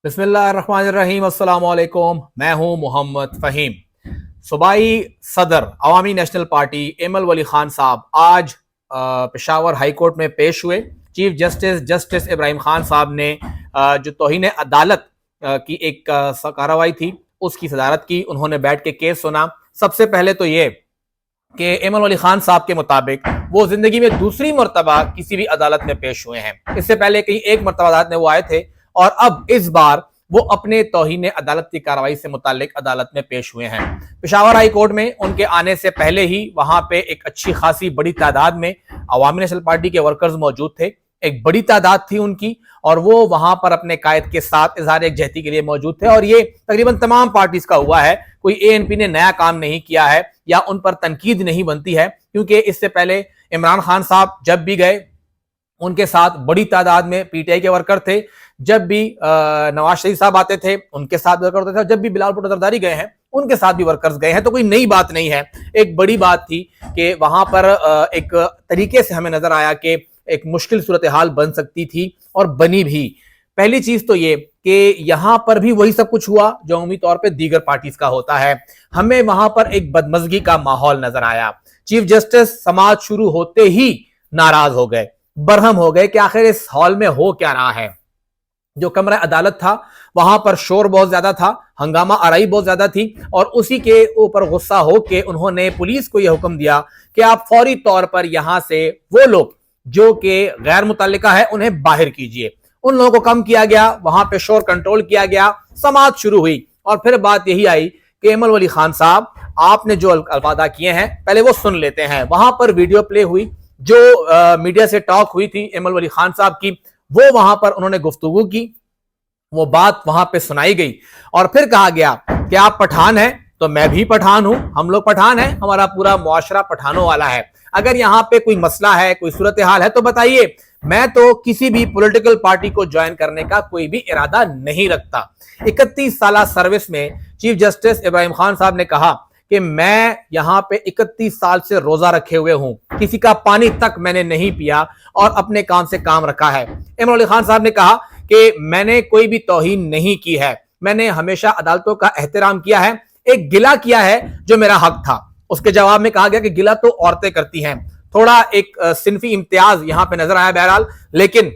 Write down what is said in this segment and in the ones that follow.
बिस्मिल्लाहिर्रहमानिर्रहीम अस्सलाम वालेकुम। मैं हूं मोहम्मद फ़हीम। सूबाई सदर अवामी नेशनल पार्टी एमल वली खान साहब आज पेशावर हाई कोर्ट में पेश हुए। चीफ जस्टिस इब्राहिम खान साहब ने जो तौहीन अदालत की एक कार्रवाई थी उसकी सदारत की। उन्होंने बैठ के केस सुना। सबसे पहले तो ये कि एमल वली खान साहब के मुताबिक वो जिंदगी में दूसरी मरतबा किसी भी अदालत में पेश हुए हैं। इससे पहले कहीं एक मरतबा अदालत में वो आए थे और अब इस बार वो अपने तौहीन अदालत की कार्रवाई से मुतालिक अदालत में पेश हुए हैं। पेशावर हाई कोर्ट में उनके आने से पहले ही वहां पे एक अच्छी खासी बड़ी तादाद में अवामी नेशनल पार्टी के वर्कर्स मौजूद थे। एक बड़ी तादाद थी उनकी और वो वहां पर अपने कायद के साथ इजहार यकजहती के लिए मौजूद थे। और ये तकरीबन तमाम पार्टीज का हुआ है। कोई एएनपी ने नया काम नहीं किया है या उन पर तनकीद नहीं बनती है, क्योंकि इससे पहले इमरान खान साहब जब भी गए उनके साथ बड़ी तादाद में पीटीआई के वर्कर थे। जब भी नवाज शरीफ साहब आते थे उनके साथ वर्कर होते थे। जब भी बिलावल भुट्टो जरदारी गए हैं उनके साथ भी वर्कर्स गए हैं। तो कोई नई बात नहीं है। एक बड़ी बात थी कि वहां पर एक तरीके से हमें नजर आया कि एक मुश्किल सूरत हाल बन सकती थी और बनी भी। पहली चीज तो ये कि यहां पर भी वही सब कुछ हुआ जो अमूमी तौर पर दीगर पार्टीज का होता है। हमें वहां पर एक बदमजगी का माहौल नजर आया। चीफ जस्टिस समाज शुरू होते ही नाराज हो गए, बरहम हो गए कि आखिर इस हॉल में हो क्या रहा है। जो कमरा अदालत था वहां पर शोर बहुत ज्यादा था, हंगामा आराई बहुत ज्यादा थी और उसी के ऊपर गुस्सा हो के उन्होंने पुलिस को यह हुक्म दिया कि आप फौरी तौर पर यहां से वो लोग जो कि गैर मुतल्लिका है उन्हें बाहर कीजिए। उन लोगों को कम किया गया, वहां पे शोर कंट्रोल किया गया, समाअत शुरू हुई। और फिर बात यही आई कि एमल वली खान साहब आपने जो अल्फादा किए हैं पहले वो सुन लेते हैं। वहां पर वीडियो प्ले हुई, जो मीडिया से टॉक हुई थी एमल वली खान साहब की, वो वहां पर उन्होंने गुफ्तगू की, वो बात वहां पे सुनाई गई। और फिर कहा गया कि आप पठान हैं तो मैं भी पठान हूं, हम लोग पठान हैं, हमारा पूरा मुआशरा पठानों वाला है। अगर यहां पे कोई मसला है, कोई सूरत हाल है तो बताइए। मैं तो किसी भी पॉलिटिकल पार्टी को ज्वाइन करने का कोई भी इरादा नहीं रखता। 31 साल सर्विस में चीफ जस्टिस इब्राहिम खान साहब ने कहा कि मैं यहां पे 31 साल से रोजा रखे हुए हूं, किसी का पानी तक मैंने नहीं पिया और अपने काम से काम रखा है। इमरान अली खान साहब ने कहा कि मैंने कोई भी तौहीन नहीं की है, मैंने हमेशा अदालतों का एहतराम किया है, एक गिला किया है जो मेरा हक था। उसके जवाब में कहा गया कि गिला तो औरतें करती हैं। थोड़ा एक सिनफी इम्तियाज यहां पे नजर आया बहरहाल, लेकिन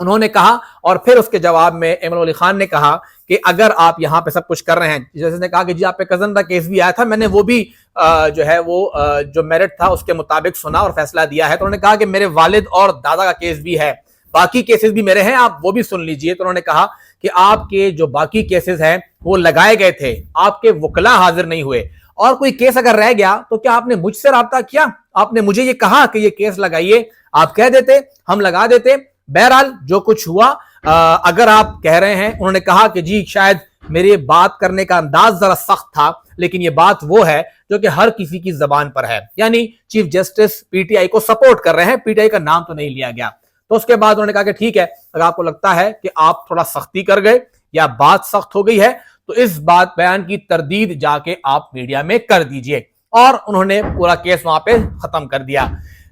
उन्होंने कहा। और फिर उसके जवाब में इमरान अली खान ने कहा कि अगर आप यहाँ पे सब कुछ कर रहे हैं, जैसे ने कहा कि जी आप पे कजन का केस भी आया था, मैंने वो भी जो है वो जो मेरिट था उसके मुताबिक सुना और फैसला दिया है। तो उन्होंने कहा कि मेरे वालिद और दादा का केस भी है, बाकी केसेस भी मेरे हैं, आप वो भी सुन लीजिए। तो उन्होंने कहा कि आपके जो बाकी केसेस हैं वो लगाए गए थे, आपके वकला हाजिर नहीं हुए, और कोई केस अगर रह गया तो क्या आपने मुझसे राब्ता किया? आपने मुझे ये कहा कि ये केस लगाइए, आप कह देते, हम लगा देते। बहरहाल जो कुछ हुआ, अगर आप कह रहे हैं, उन्होंने कहा कि जी शायद मेरी बात करने का अंदाज जरा सख्त था, लेकिन ये बात वो है जो कि हर किसी की जबान पर है। यानी चीफ जस्टिस पीटीआई को सपोर्ट कर रहे हैं, पीटीआई का नाम तो नहीं लिया गया। तो उसके बाद उन्होंने कहा कि ठीक है, अगर आपको लगता है कि आप थोड़ा सख्ती कर गए या बात सख्त हो गई है तो इस बात बयान की तरदीद जाके आप मीडिया में कर दीजिए। और उन्होंने पूरा केस वहां पे खत्म कर दिया।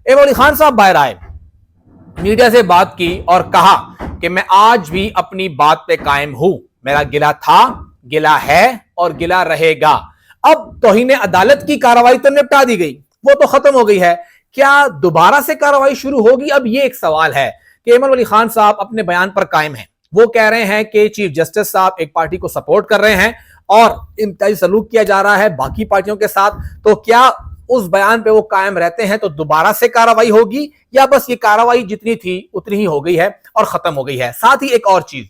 इमरान अली खान साहब बाहर आए, मीडिया से बात की और कहा कि मैं आज भी अपनी बात पे कायम हूं, मेरा गिला था, गिला है और गिला रहेगा। अब तौहीन अदालत की कार्रवाई तो निपटा दी गई, वो तो खत्म हो गई है, क्या दोबारा से कार्रवाई शुरू होगी? अब ये एक सवाल है कि इमरान अली खान साहब अपने बयान पर कायम हैं। वो कह रहे हैं कि चीफ जस्टिस साहब एक पार्टी को सपोर्ट कर रहे हैं और इम्तियाजी सलूक किया जा रहा है बाकी पार्टियों के साथ। तो क्या उस बयान पे वो कायम रहते हैं तो दोबारा से कार्रवाई होगी, या बस ये कार्रवाई जितनी थी उतनी ही हो गई है और खत्म हो गई है? साथ ही एक और चीज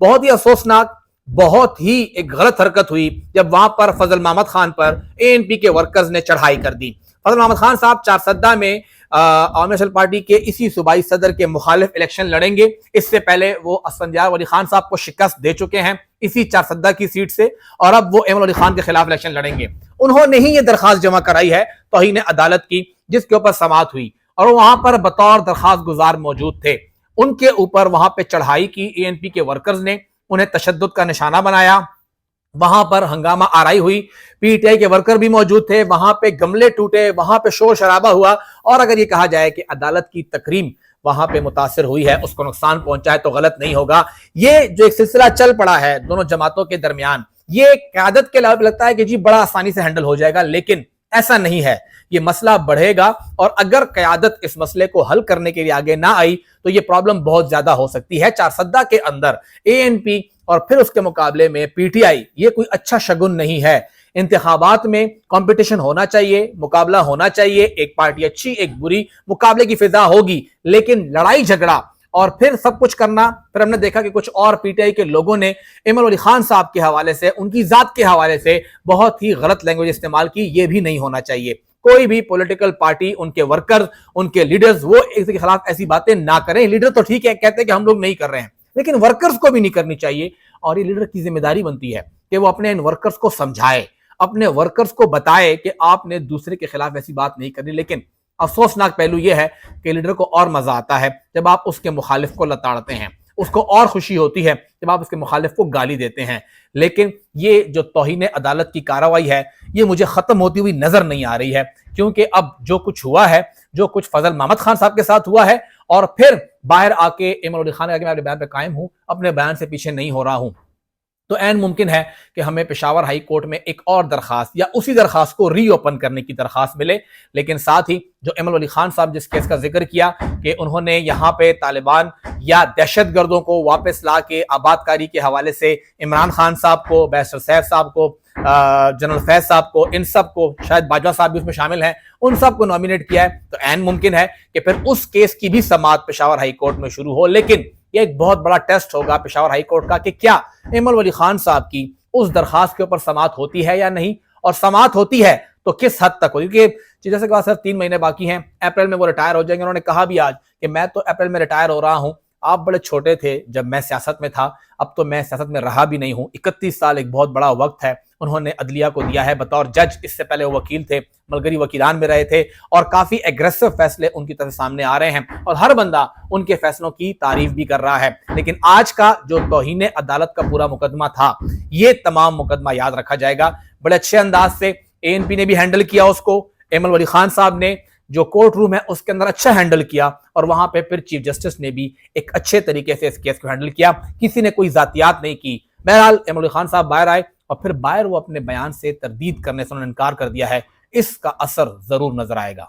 बहुत ही अफसोसनाक, बहुत ही एक गलत हरकत हुई जब वहां पर फजल महमद खान पर एएनपी के वर्कर्स ने चढ़ाई कर दी। फजल महमद खान साहब चारसद्दा में अवामी नेशनल पार्टी के इसी सूबाई सदर के मुखालिफ इलेक्शन लड़ेंगे। इससे पहले वो असफंजाह वली खान साहब को शिकस्त दे चुके हैं इसी चारसद्दा की सीट से, और अब वो इमरान अली खान के खिलाफ इलेक्शन लड़ेंगे। उन्होंने ही ये दरखास्त जमा कराई है तौहीन अदालत की, जिसके ऊपर समाअत हुई और वहां पर बतौर दरखास्त गुजार मौजूद थे। उनके ऊपर वहां पे चढ़ाई की एएनपी के वर्कर्स ने, उन्हें तशद्दुद का निशाना बनाया, वहां पर हंगामा आराई हुई, पीटीआई के वर्कर भी मौजूद थे, वहां पे गमले टूटे, वहां पे शोर शराबा हुआ। और अगर ये कहा जाए कि अदालत की तकरीम وہاں پہ متاثر ہوئی ہے، اس کو نقصان پہنچا ہے تو غلط نہیں ہوگا۔ یہ جو ایک سلسلہ چل پڑا ہے دونوں جماعتوں کے درمیان، یہ قیادت کے لیول لگتا ہے کہ جی بڑا آسانی سے ہینڈل ہو جائے گا، لیکن ایسا نہیں ہے۔ یہ مسئلہ بڑھے گا، اور اگر قیادت اس مسئلے کو حل کرنے کے لیے آگے نہ آئی تو یہ پرابلم بہت زیادہ ہو سکتی ہے۔ چارسدہ کے اندر ANP اور پھر اس کے مقابلے میں PTI، یہ کوئی اچھا شگن نہیں ہے۔ انتخابات میں کمپٹیشن ہونا چاہیے، مقابلہ ہونا چاہیے، ایک پارٹی اچھی ایک بری، مقابلے کی فضا ہوگی، لیکن لڑائی جھگڑا اور پھر سب کچھ کرنا، پھر ہم نے دیکھا کہ کچھ اور PTI کے لوگوں نے ایمل ولی خان صاحب کے حوالے سے، ان کی ذات کے حوالے سے بہت ہی غلط لینگویج استعمال کی۔ یہ بھی نہیں ہونا چاہیے۔ کوئی بھی پولیٹیکل پارٹی، ان کے ورکر، ان کے لیڈرز، وہ ایک کے خلاف ایسی باتیں نہ کریں۔ لیڈر تو ٹھیک ہے، کہتے ہیں کہ ہم لوگ نہیں کر رہے ہیں، لیکن ورکرز کو بھی نہیں کرنی چاہیے، اور یہ لیڈر کی ذمہ داری بنتی ہے کہ وہ اپنے ان ورکرز کو سمجھائے، اپنے ورکرز کو بتائے کہ آپ نے دوسرے کے خلاف ایسی بات نہیں کرنی۔ لیکن افسوسناک پہلو یہ ہے کہ لیڈر کو اور مزہ آتا ہے جب آپ اس کے مخالف کو لتاڑتے ہیں، اس کو اور خوشی ہوتی ہے جب آپ اس کے مخالف کو گالی دیتے ہیں۔ لیکن یہ جو توہین عدالت کی کارروائی ہے، یہ مجھے ختم ہوتی ہوئی نظر نہیں آ رہی ہے، کیونکہ اب جو کچھ ہوا ہے، جو کچھ فضل محمد خان صاحب کے ساتھ ہوا ہے، اور پھر باہر آ کے ایمل ولی خان نے کہا کہ میں اپنے بیان پہ قائم ہوں، اپنے بیان سے پیچھے نہیں ہو رہا ہوں، تو عین ممکن ہے کہ ہمیں پشاور ہائی کورٹ میں ایک اور درخواست یا اسی درخواست کو ری اوپن کرنے کی درخواست ملے۔ لیکن ساتھ ہی جو ایمل ولی خان صاحب جس کیس کا ذکر کیا کہ انہوں نے یہاں پہ طالبان یا دہشت گردوں کو واپس لا کے آباد کاری کے حوالے سے عمران خان صاحب کو، بیرسٹر سیف صاحب کو، جنرل فیض صاحب کو، ان سب کو، شاید باجوہ صاحب بھی اس میں شامل ہیں، ان سب کو نامینیٹ کیا ہے، تو عین ممکن ہے کہ پھر اس کیس کی بھی سماعت پشاور ہائی کورٹ میں شروع ہو۔ لیکن یہ ایک بہت بڑا ٹیسٹ ہوگا پشاور ہائی کورٹ کا کہ کیا ایمل ولی خان صاحب کی اس درخواست کے اوپر سماعت ہوتی ہے یا نہیں، اور سماعت ہوتی ہے تو کس حد تک ہوگی، کیونکہ جیسے کہ صرف 3 مہینے باقی ہیں، اپریل میں وہ ریٹائر ہو جائیں گے۔ انہوں نے کہا بھی آج کہ میں تو اپریل میں ریٹائر ہو رہا ہوں، آپ بڑے چھوٹے تھے جب میں سیاست میں تھا، اب تو میں سیاست میں رہا بھی نہیں ہوں۔ 31 سال ایک بہت بڑا وقت ہے، انہوں نے عدلیہ کو دیا ہے بطور جج، اس سے پہلے وہ وکیل تھے، ملگری وکیلان میں رہے تھے، اور کافی ایگریسو فیصلے ان کی طرف سامنے آ رہے ہیں، اور ہر بندہ ان کے فیصلوں کی تعریف بھی کر رہا ہے۔ لیکن آج کا جو توہین عدالت کا پورا مقدمہ تھا، یہ تمام مقدمہ یاد رکھا جائے گا۔ بڑے اچھے انداز سے ANP نے بھی ہینڈل کیا اس کو، ایمل ولی خان صاحب نے جو کورٹ روم ہے اس کے اندر اچھا ہینڈل کیا، اور وہاں پہ پھر چیف جسٹس نے بھی ایک اچھے طریقے سے اس کیس کو ہینڈل کیا، کسی نے کوئی ذاتیات نہیں کی۔ بہرحال ایمل ولی خان صاحب باہر آئے، اور پھر باہر وہ اپنے بیان سے تردید کرنے سے انہوں نے انکار کر دیا ہے۔ اس کا اثر ضرور نظر آئے گا۔